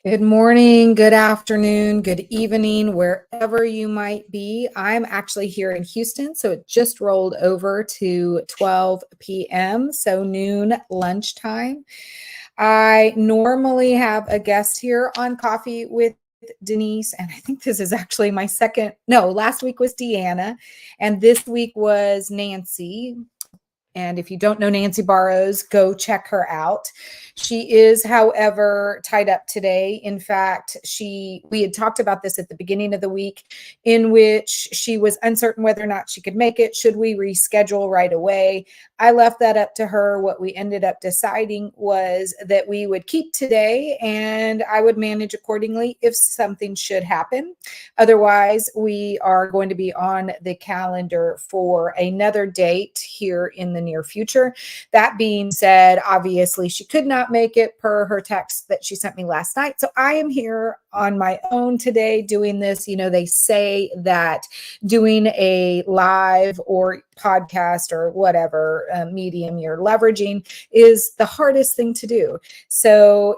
Good morning, good afternoon, good evening, wherever you might be. I'm actually here in Houston, so it just rolled over to 12 p.m., so noon lunchtime. I normally have a guest here on Coffee with Denise, and I think this is actually my second. No, last week was Deanna, and this week was Nancy. And if you don't know Nancy Barrows, go check her out. She is, however, tied up today. In fact, we had talked about this at the beginning of the week, in which she was uncertain whether or not she could make it. Should we reschedule right away? I left that up to her. What we ended up deciding was that we would keep today and I would manage accordingly if something should happen. Otherwise, we are going to be on the calendar for another date here in the near future. That being said, obviously she could not make it per her text that she sent me last night. So I am here on my own today doing this. You know, they say that doing a live or podcast or whatever medium you're leveraging is the hardest thing to do. So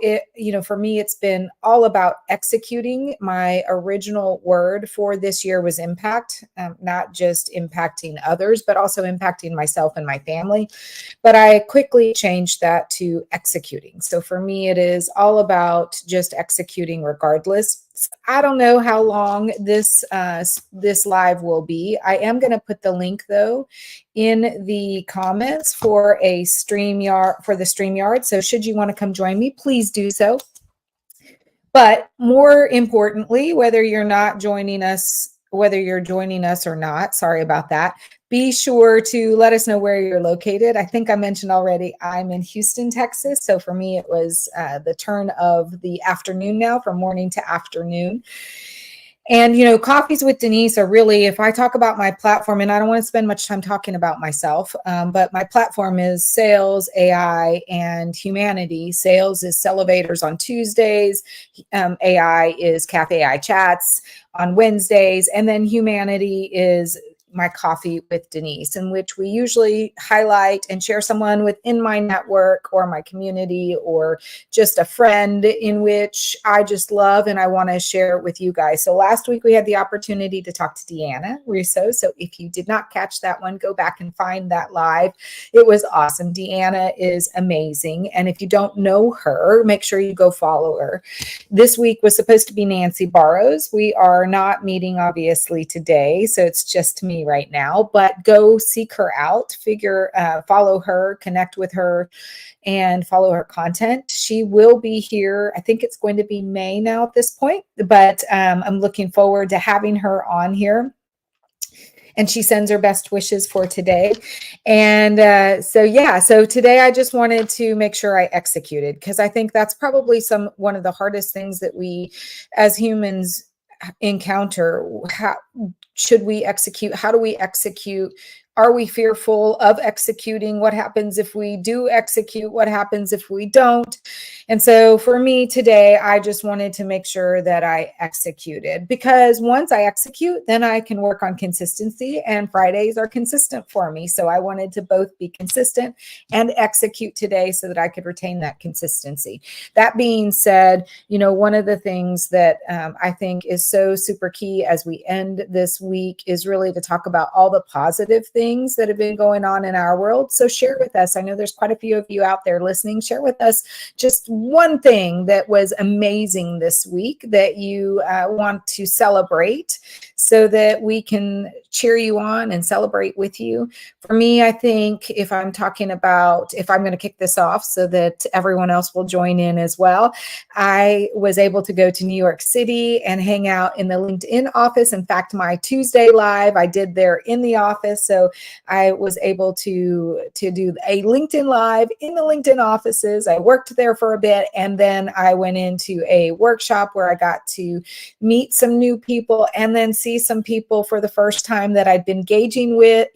for me, it's been all about executing. My original word for this year was impact, not just impacting others, but also impacting myself and my family. But I quickly changed that to executing. So for me, it is all about just executing regardless. I don't know how long this live will be. I am going to put the link though in the comments for the StreamYard. So should you want to come join me, please do so. But more importantly, whether you're joining us or not, sorry about that, be sure to let us know where you're located. I think I mentioned already, I'm in Houston, Texas. So for me, it was the turn of the afternoon now, from morning to afternoon. And, Coffees with Denise are really, if I talk about my platform, and I don't want to spend much time talking about myself, but my platform is sales, AI, and humanity. Sales is Celebrators on Tuesdays. AI is Cafe AI Chats on Wednesdays. And then humanity is my Coffee with Denise, in which we usually highlight and share someone within my network or my community or just a friend in which I just love and I want to share it with you guys. So last week we had the opportunity to talk to Deanna Russo. So if you did not catch that one, go back and find that live. It was awesome. Deanna is amazing. And if you don't know her, make sure you go follow her. This week was supposed to be Nancy Barrows. We are not meeting obviously today. So it's just me right now, but go seek her out, follow her, connect with her, and follow her content. She will be here. I think it's going to be May now at this point, but I'm looking forward to having her on here. And she sends her best wishes for today. And so today I just wanted to make sure I executed, because I think that's probably one of the hardest things that we as humans encounter. How should we execute? How do we execute? Are we fearful of executing? What happens if we do execute? What happens if we don't? And so for me today, I just wanted to make sure that I executed, because once I execute, then I can work on consistency, and Fridays are consistent for me. So I wanted to both be consistent and execute today so that I could retain that consistency. That being said, one of the things that I think is so super key as we end this week is really to talk about all the positive things that have been going on in our world. So share with us. I know there's quite a few of you out there listening. Share with us just one thing that was amazing this week that you want to celebrate, so that we can cheer you on and celebrate with you. For me, I think if I'm going to kick this off so that everyone else will join in as well, I was able to go to New York City and hang out in the LinkedIn office. In fact, my Tuesday live, I did there in the office. So I was able to do a LinkedIn live in the LinkedIn offices. I worked there for a bit, and then I went into a workshop where I got to meet some new people and then see some people for the first time that I'd been engaging with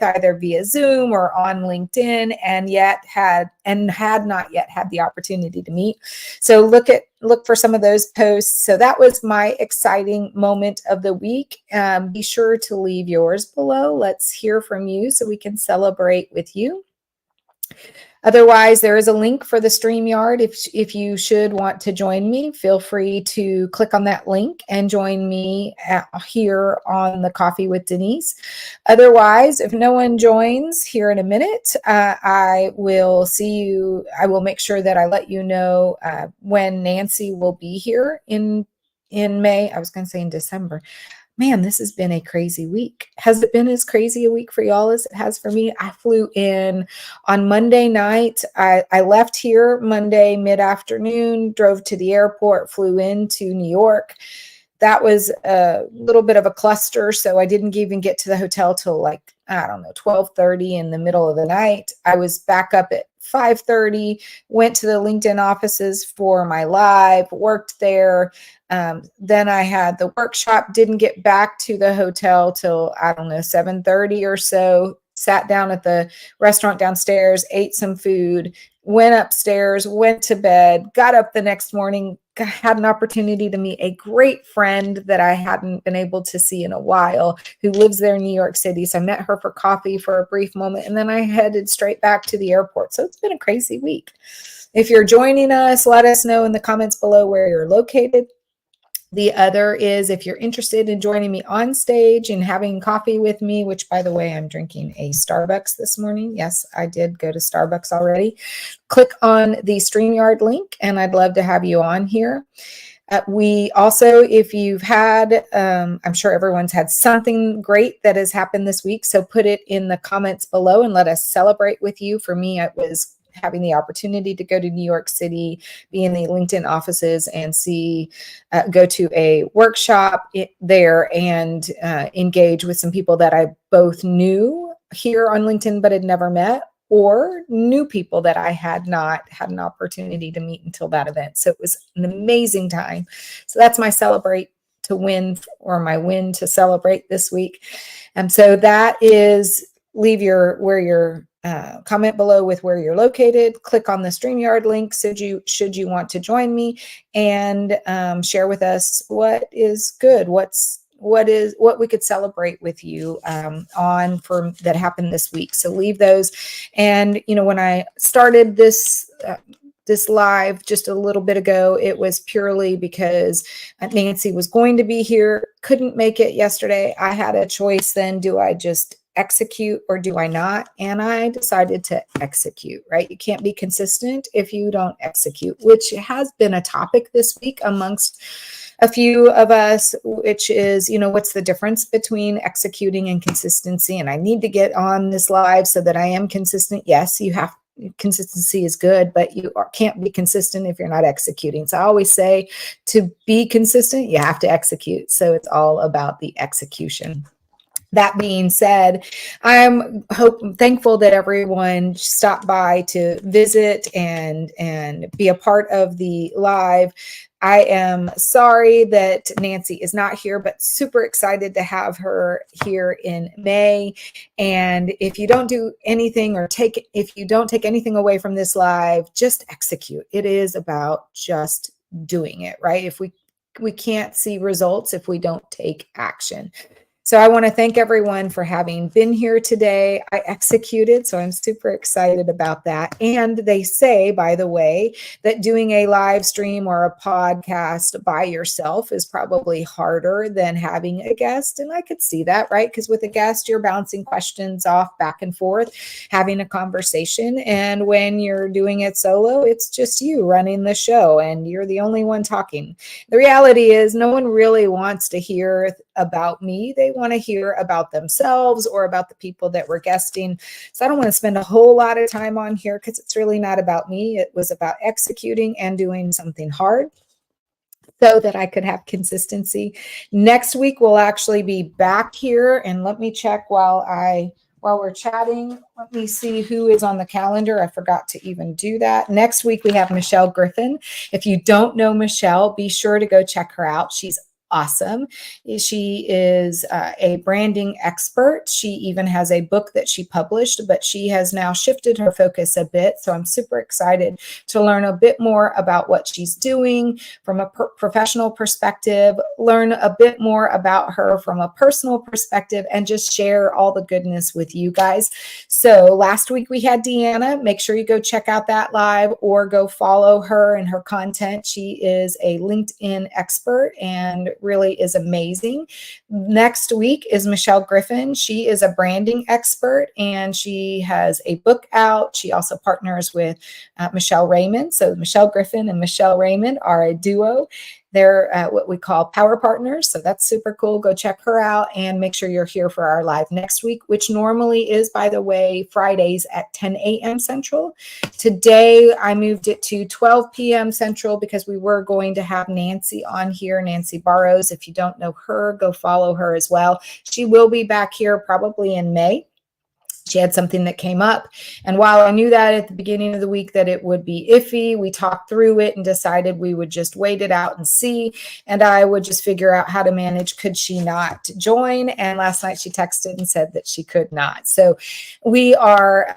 either via Zoom or on LinkedIn, and had not yet had the opportunity to meet. So look for some of those posts. So that was my exciting moment of the week. Be sure to leave yours below. Let's hear from you so we can celebrate with you. Otherwise, there is a link for the StreamYard. If you should want to join me, feel free to click on that link and join me here on the Coffee with Denise. Otherwise, if no one joins here in a minute, I will see you. I will make sure that I let you know when Nancy will be here in May. I was going to say in December. Man, this has been a crazy week. Has it been as crazy a week for y'all as it has for me? I flew in on Monday night. I left here Monday mid-afternoon, drove to the airport, flew into New York. That was a little bit of a cluster, so I didn't even get to the hotel till like, I don't know, 12:30 in the middle of the night. I was back up at 5:30, went to the LinkedIn offices for my live, worked there. Then I had the workshop, didn't get back to the hotel till, I don't know, 7:30 or so, sat down at the restaurant downstairs, ate some food, went upstairs, went to bed, got up the next morning, had an opportunity to meet a great friend that I hadn't been able to see in a while who lives there in New York City. So I met her for coffee for a brief moment, and then I headed straight back to the airport. So it's been a crazy week. If you're joining us, let us know in the comments below where you're located. The other is if you're interested in joining me on stage and having coffee with me, which, by the way, I'm drinking a Starbucks this morning. Yes, I did go to Starbucks already. Click on the StreamYard link, and I'd love to have you on here. We also, if you've had, I'm sure everyone's had something great that has happened this week, so put it in the comments below and let us celebrate with you. For me, it was having the opportunity to go to New York City, be in the LinkedIn offices and go to a workshop there and engage with some people that I both knew here on LinkedIn but had never met, or new people that I had not had an opportunity to meet until that event. So it was an amazing time. So that's my celebrate to win, or my win to celebrate this week. And so that is, leave your comment below with where you're located. Click on the StreamYard link should you want to join me, and share with us what is good, what we could celebrate with you that happened this week. So leave those. And when I started this live just a little bit ago, it was purely because Nancy was going to be here, couldn't make it yesterday. I had a choice then. Do I just execute or do I not? And I decided to execute, right? You can't be consistent if you don't execute, which has been a topic this week amongst a few of us, which is, what's the difference between executing and consistency? And I need to get on this live so that I am consistent. Yes, consistency is good, but you can't be consistent if you're not executing. So I always say, to be consistent, you have to execute. So it's all about the execution. That being said, I'm thankful that everyone stopped by to visit and be a part of the live. I am sorry that Nancy is not here, but super excited to have her here in May. And if you don't do anything if you don't take anything away from this live, just execute. It is about just doing it, right? If we can't see results if we don't take action. So I want to thank everyone for having been here today. I executed, so I'm super excited about that. And they say, by the way, that doing a live stream or a podcast by yourself is probably harder than having a guest. And I could see that, right? Because with a guest, you're bouncing questions off back and forth, having a conversation. And when you're doing it solo, it's just you running the show and you're the only one talking. The reality is no one really wants to hear about me. They want to hear about themselves or about the people that we're guesting. So I don't want to spend a whole lot of time on here because it's really not about me. It was about executing and doing something hard so that I could have consistency. Next week, we'll actually be back here, and let me check while we're chatting. Let me see who is on the calendar. I forgot to even do that. Next week, we have Michelle Griffin. If you don't know Michelle, be sure to go check her out. She's awesome. She is a branding expert. She even has a book that she published, but she has now shifted her focus a bit. So I'm super excited to learn a bit more about what she's doing from a professional perspective, learn a bit more about her from a personal perspective, and just share all the goodness with you guys. So last week we had Deanna. Make sure you go check out that live or go follow her and her content. She is a LinkedIn expert and really is amazing. Next week is Michelle Griffin. She is a branding expert and she has a book out. She also partners with Michelle Raymond. So Michelle Griffin and Michelle Raymond are a duo. They're what we call power partners. So that's super cool. Go check her out and make sure you're here for our live next week, which normally is, by the way, Fridays at 10 a.m. Central. Today, I moved it to 12 p.m. Central because we were going to have Nancy on here, Nancy Barrows. If you don't know her, go follow her as well. She will be back here probably in May. She had something that came up. And while I knew that at the beginning of the week that it would be iffy, we talked through it and decided we would just wait it out and see. And I would just figure out how to manage. Could she not join? And last night she texted and said that she could not. So we are,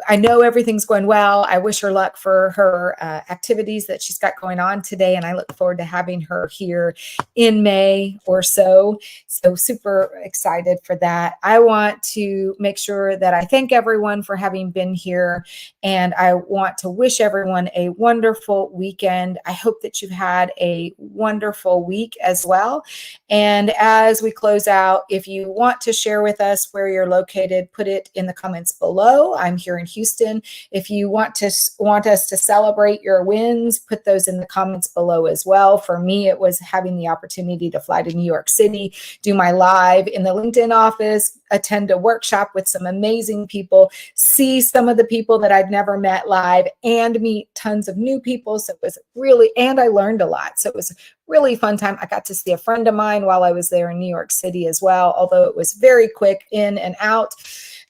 I know everything's going well. I wish her luck for her activities that she's got going on today. And I look forward to having her here in May or so. So super excited for that. I want to make sure that I thank everyone for having been here, and I want to wish everyone a wonderful weekend. I hope that you've had a wonderful week as well. And as we close out, if you want to share with us where you're located, put it in the comments below. I'm here in Houston. If you want us to celebrate your wins, put those in the comments below as well. For me, it was having the opportunity to fly to New York City, do my live in the LinkedIn office, attend a workshop with some amazing people, see some of the people that I'd never met live, and meet tons of new people. So it was really, and I learned a lot. So it was a really fun time. I got to see a friend of mine while I was there in New York City as well, although it was very quick in and out.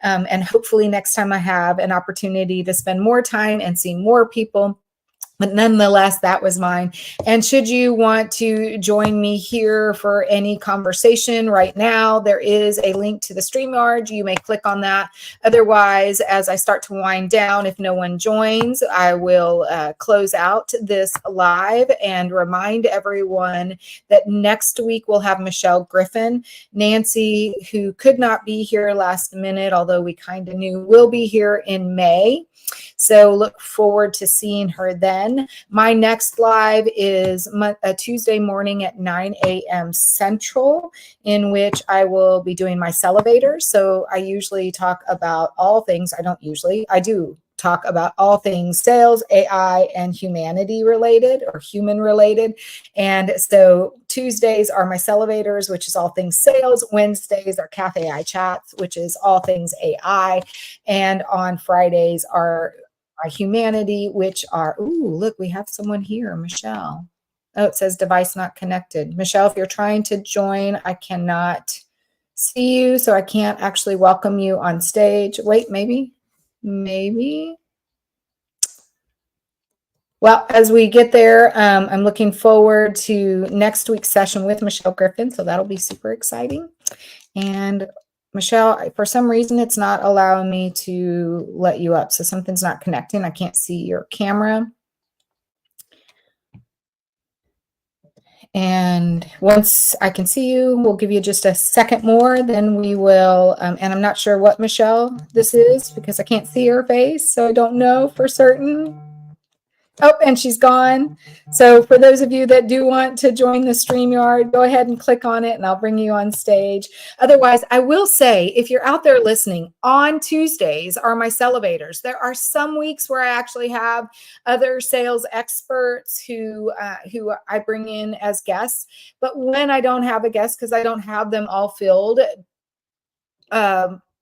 And hopefully next time I have an opportunity to spend more time and see more people. But nonetheless, that was mine. And should you want to join me here for any conversation right now, there is a link to the StreamYard. You may click on that. Otherwise, as I start to wind down, if no one joins, I will close out this live and remind everyone that next week we'll have Michelle Griffin. Nancy, who could not be here last minute, although we kind of knew, will be here in May. So look forward to seeing her then. My next live is a Tuesday morning at 9 a.m. Central, in which I will be doing my Celevators. So I usually talk about all things. I do talk about all things sales, AI, and humanity related or human related. And so Tuesdays are my Celevators, which is all things sales. Wednesdays are Cafe AI Chats, which is all things AI. And on Fridays are my humanity, which are, ooh, look, we have someone here, Michelle. Oh, it says device not connected. Michelle, if you're trying to join, I cannot see you, so I can't actually welcome you on stage. Wait, maybe. Well, as we get there, I'm looking forward to next week's session with Michelle Griffin, so that'll be super exciting. And Michelle, for some reason, it's not allowing me to let you up, so something's not connecting. I can't see your camera. And once I can see you, we'll give you just a second more, then we will, and I'm not sure what Michelle this is because I can't see her face, so I don't know for certain. Oh, and she's gone. So for those of you that do want to join the StreamYard, go ahead and click on it and I'll bring you on stage. Otherwise, I will say, if you're out there listening, on Tuesdays are my Celevators. There are some weeks where I actually have other sales experts who I bring in as guests. But when I don't have a guest, because I don't have them all filled,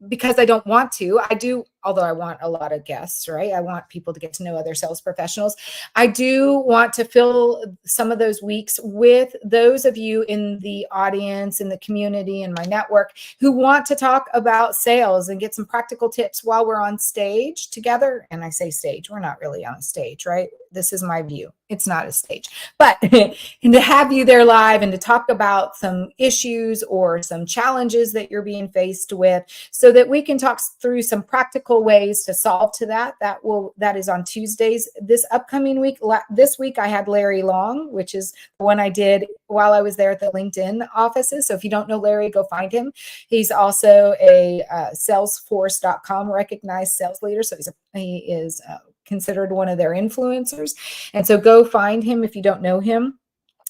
because I don't want to, I do although I want a lot of guests, right? I want people to get to know other sales professionals. I do want to fill some of those weeks with those of you in the audience, in the community, in my network who want to talk about sales and get some practical tips while we're on stage together. And I say stage, we're not really on a stage, right? This is my view. It's not a stage, but and to have you there live and to talk about some issues or some challenges that you're being faced with so that we can talk through some practical ways to solve to that. That is on Tuesdays. This upcoming week, this week I had Larry Long, which is the one I did while I was there at the LinkedIn offices. So if you don't know Larry, go find him. He's also a Salesforce.com recognized sales leader. So he is considered one of their influencers. And so go find him if you don't know him.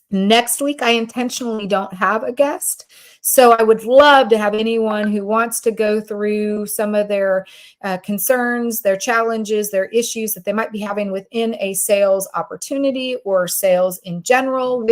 Next week, I intentionally don't have a guest. So I would love to have anyone who wants to go through some of their concerns, their challenges, their issues that they might be having within a sales opportunity or sales in general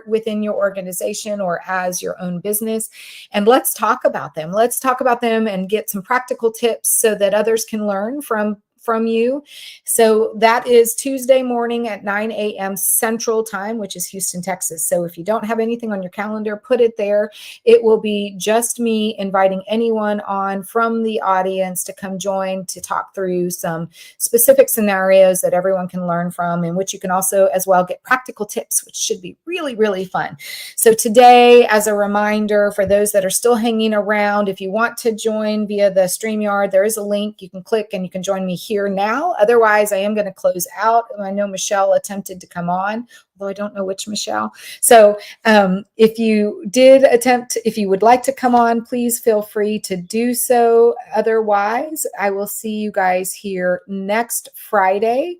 within your organization or as your own business. And let's talk about them. Let's talk about them and get some practical tips so that others can learn from you. So that is Tuesday morning at 9 a.m. Central Time, which is Houston, Texas. So if you don't have anything on your calendar, put it there. It will be just me inviting anyone on from the audience to come join to talk through some specific scenarios that everyone can learn from, in which you can also as well get practical tips, which should be really, really fun. So today, as a reminder for those that are still hanging around, if you want to join via the StreamYard, there is a link you can click and you can join me here now. Otherwise, I am going to close out. I know Michelle attempted to come on, although I don't know which Michelle. So if you would like to come on, please feel free to do so. Otherwise, I will see you guys here next Friday,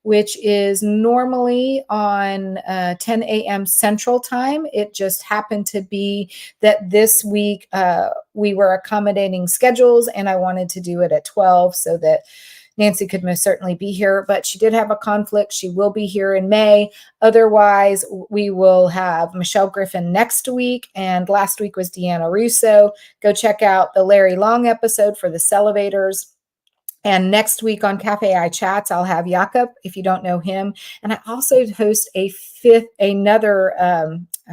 which is normally on 10 a.m. Central Time. It just happened to be that this week we were accommodating schedules and I wanted to do it at 12 so that Nancy could most certainly be here, but she did have a conflict. She will be here in May. Otherwise, we will have Michelle Griffin next week. And last week was Deanna Russo. Go check out the Larry Long episode for the Celevators. And next week on Cafe I Chats, I'll have Jakob, if you don't know him. And I also host I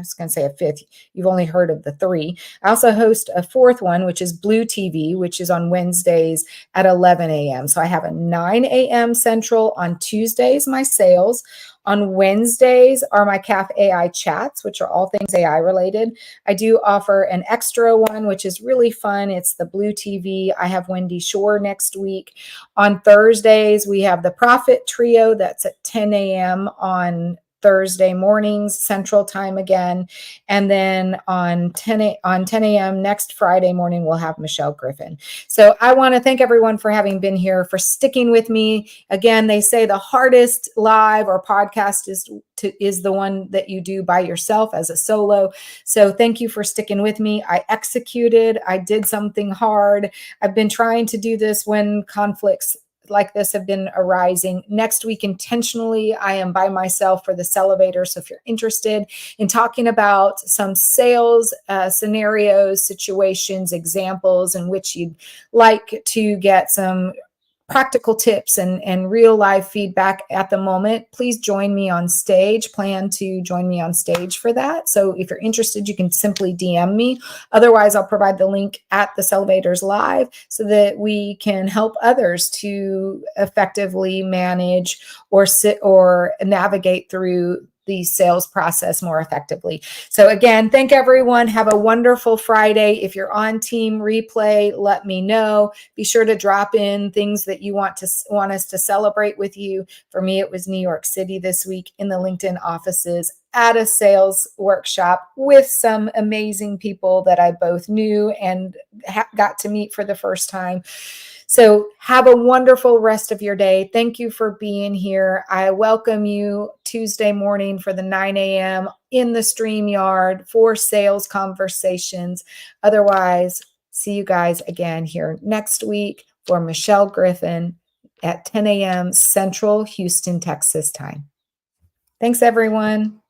was going to say a fifth. You've only heard of the three. I also host a fourth one, which is Blue TV, which is on Wednesdays at 11 a.m. So I have a 9 a.m. Central on Tuesdays, my sales. On Wednesdays are my CAF AI chats, which are all things AI related. I do offer an extra one, which is really fun. It's the Blue TV. I have Wendy Shore next week. On Thursdays, we have the Profit Trio. That's at 10 a.m. on Thursday mornings, Central Time again. And then on 10 a.m. next Friday morning, we'll have Michelle Griffin. So I want to thank everyone for having been here, for sticking with me. Again, they say the hardest live or podcast is the one that you do by yourself as a solo. So thank you for sticking with me. I executed. I did something hard. I've been trying to do this when conflicts like this have been arising. Next week, intentionally, I am by myself for the Celevator. So if you're interested in talking about some sales scenarios, situations, examples in which you'd like to get some practical tips and real life feedback at the moment, please join me on stage. Plan to join me on stage for that. So if you're interested, you can simply DM me. Otherwise, I'll provide the link at the Celevators Live so that we can help others to effectively manage or navigate through the sales process more effectively. So again, thank everyone. Have a wonderful Friday. If you're on Team Replay, let me know. Be sure to drop in things that you want us to celebrate with you. For me, it was New York City this week in the LinkedIn offices at a sales workshop with some amazing people that I both knew and got to meet for the first time. So have a wonderful rest of your day. Thank you for being here. I welcome you Tuesday morning for the 9 a.m. in the StreamYard for sales conversations. Otherwise, see you guys again here next week for Michelle Griffin at 10 a.m. Central Houston, Texas time. Thanks, everyone.